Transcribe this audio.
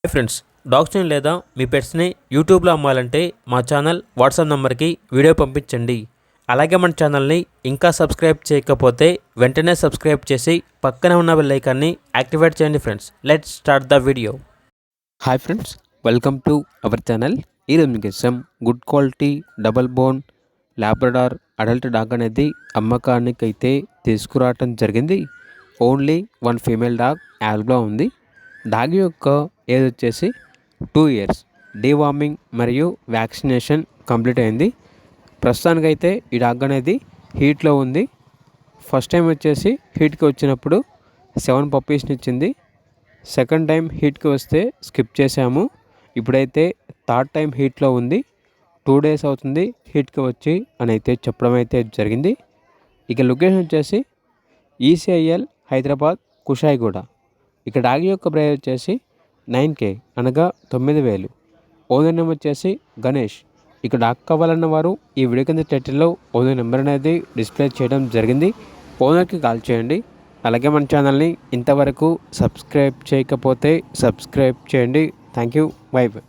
Hi friends, డాగ్స్ని లేదా మీ పెట్స్ని యూట్యూబ్లో అమ్మాలంటే మా ఛానల్ వాట్సాప్ నెంబర్కి వీడియో పంపించండి. అలాగే మన ఛానల్ని ఇంకా సబ్స్క్రైబ్ చేయకపోతే వెంటనే సబ్స్క్రైబ్ చేసి పక్కనే ఉన్న బెల్ ఐకాన్ని యాక్టివేట్ చేయండి. Friends, let's start the video. Hi friends, welcome to our channel. ఈరోజు మీకు ఇష్టం good quality double bone Labrador adult dog అనేది అమ్మకానికి అయితే తీసుకురావటం జరిగింది. ఓన్లీ వన్ ఫీమేల్ డాగ్ అవైలబుల్గా ఉంది. డాగ్ యొక్క ఏజ్ వచ్చేసి 2 years. డీవార్మింగ్ మరియు వ్యాక్సినేషన్ కంప్లీట్ అయింది. ప్రస్తుతానికైతే ఈ డాగ్ అనేది హీట్లో ఉంది. ఫస్ట్ టైం వచ్చేసి హీట్కి వచ్చినప్పుడు 7 పప్పీస్ని ఇచ్చింది. సెకండ్ టైం హీట్కి వస్తే స్కిప్ చేసాము. ఇప్పుడైతే థర్డ్ టైం హీట్లో ఉంది. 2 days అవుతుంది హీట్కి వచ్చి అని అయితే చెప్పడం అయితే జరిగింది. ఇక లొకేషన్ వచ్చేసి ఈసీఐఎల్ హైదరాబాద్ కుషాయిగూడ. ఇక డాగ్ యొక్క ప్రైస్ వచ్చేసి 9K అనగా 9,000. ఓనర్ నెంబర్ వచ్చేసి గణేష్. ఇక డాగ్ కావాలన్న వారు ఈ వీడియో కింద టైటిల్లో ఓనర్ నెంబర్ అనేది డిస్ప్లే చేయడం జరిగింది. ఓనర్కి కాల్ చేయండి. అలాగే మన ఛానల్ని ఇంతవరకు సబ్స్క్రైబ్ చేయకపోతే సబ్స్క్రైబ్ చేయండి. Thank you. By by.